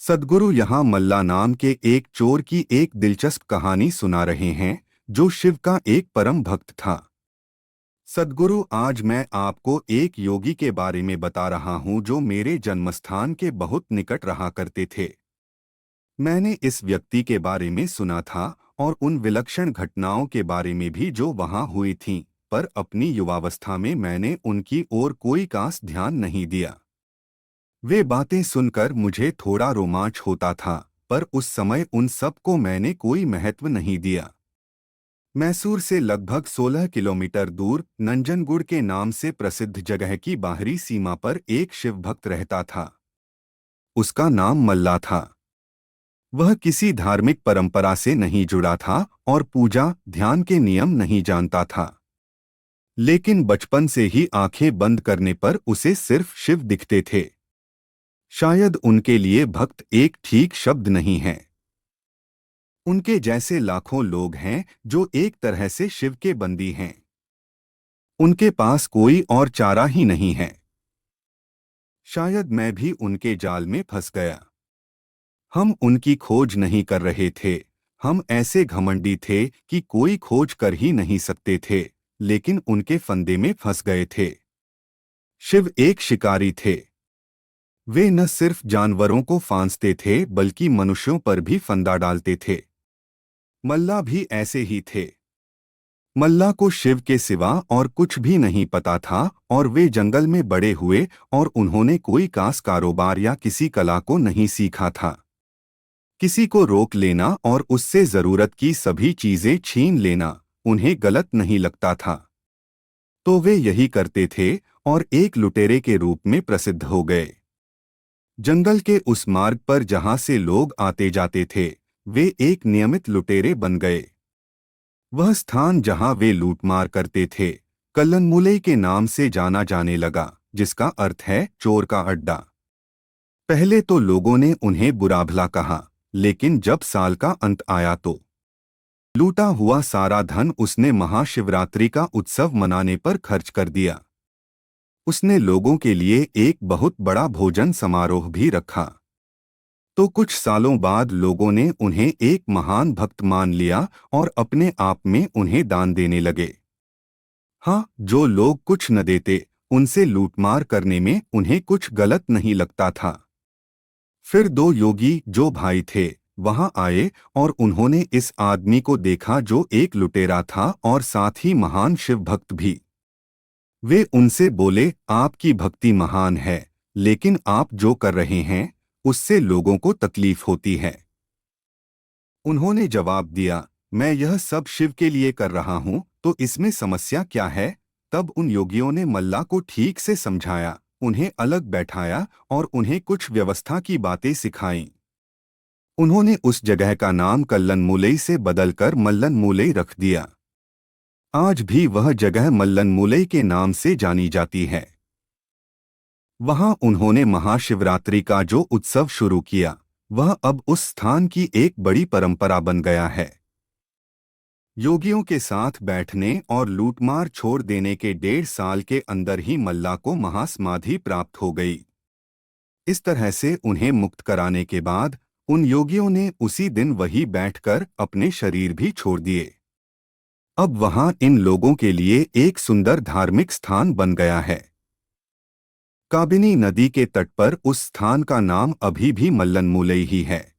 सद्गुरु यहाँ मल्ला नाम के एक चोर की एक दिलचस्प कहानी सुना रहे हैं, जो शिव का एक परम भक्त था। सद्गुरु, आज मैं आपको एक योगी के बारे में बता रहा हूँ जो मेरे जन्मस्थान के बहुत निकट रहा करते थे। मैंने इस व्यक्ति के बारे में सुना था और उन विलक्षण घटनाओं के बारे में भी जो वहाँ हुई थीं, पर अपनी युवावस्था में मैंने उनकी ओर कोई खास ध्यान नहीं दिया। वे बातें सुनकर मुझे थोड़ा रोमांच होता था, पर उस समय उन सब को मैंने कोई महत्व नहीं दिया। मैसूर से लगभग 16 किलोमीटर दूर नंजनगुड़ के नाम से प्रसिद्ध जगह की बाहरी सीमा पर एक शिव भक्त रहता था। उसका नाम मल्ला था। वह किसी धार्मिक परंपरा से नहीं जुड़ा था और पूजा ध्यान के नियम नहीं जानता था। लेकिन बचपन से ही आंखें बंद करने पर उसे सिर्फ शिव दिखते थे। शायद उनके लिए भक्त एक ठीक शब्द नहीं है। उनके जैसे लाखों लोग हैं जो एक तरह से शिव के बंदी हैं। उनके पास कोई और चारा ही नहीं है। शायद मैं भी उनके जाल में फंस गया। हम उनकी खोज नहीं कर रहे थे। हम ऐसे घमंडी थे कि कोई खोज कर ही नहीं सकते थे, लेकिन उनके फंदे में फंस गए थे। शिव एक शिकारी थे। वे न सिर्फ जानवरों को फांसते थे बल्कि मनुष्यों पर भी फंदा डालते थे। मल्ला भी ऐसे ही थे। मल्ला को शिव के सिवा और कुछ भी नहीं पता था और वे जंगल में बड़े हुए और उन्होंने कोई खास कारोबार या किसी कला को नहीं सीखा था। किसी को रोक लेना और उससे जरूरत की सभी चीजें छीन लेना उन्हें गलत नहीं लगता था। तो वे यही करते थे और एक लुटेरे के रूप में प्रसिद्ध हो गए। जंगल के उस मार्ग पर जहां से लोग आते जाते थे, वे एक नियमित लुटेरे बन गए। वह स्थान जहां वे लूटमार करते थे कल्लनमुलई के नाम से जाना जाने लगा, जिसका अर्थ है चोर का अड्डा। पहले तो लोगों ने उन्हें बुरा भला कहा, लेकिन जब साल का अंत आया तो लूटा हुआ सारा धन उसने महाशिवरात्रि का उत्सव मनाने पर खर्च कर दिया। उसने लोगों के लिए एक बहुत बड़ा भोजन समारोह भी रखा। तो कुछ सालों बाद लोगों ने उन्हें एक महान भक्त मान लिया और अपने आप में उन्हें दान देने लगे। हाँ, जो लोग कुछ न देते उनसे लूटमार करने में उन्हें कुछ गलत नहीं लगता था। फिर दो योगी जो भाई थे वहां आए और उन्होंने इस आदमी को देखा जो एक लुटेरा था और साथ ही महान शिव भक्त भी। वे उनसे बोले, आपकी भक्ति महान है, लेकिन आप जो कर रहे हैं उससे लोगों को तकलीफ होती है। उन्होंने जवाब दिया, मैं यह सब शिव के लिए कर रहा हूँ, तो इसमें समस्या क्या है। तब उन योगियों ने मल्ला को ठीक से समझाया, उन्हें अलग बैठाया और उन्हें कुछ व्यवस्था की बातें सिखाईं। उन्होंने उस जगह का नाम कल्लनमुलई से बदलकर मल्लनमुलई रख दिया। आज भी वह जगह मल्लनमुलई के नाम से जानी जाती है। वहां उन्होंने महाशिवरात्रि का जो उत्सव शुरू किया, वह अब उस स्थान की एक बड़ी परंपरा बन गया है। योगियों के साथ बैठने और लूटमार छोड़ देने के 1.5 साल के अंदर ही मल्ला को महासमाधि प्राप्त हो गई। इस तरह से उन्हें मुक्त कराने के बाद उन योगियों ने उसी दिन वहीं बैठकर अपने शरीर भी छोड़ दिए। अब वहां इन लोगों के लिए एक सुंदर धार्मिक स्थान बन गया है। काबिनी नदी के तट पर उस स्थान का नाम अभी भी मल्लनमुलई ही है।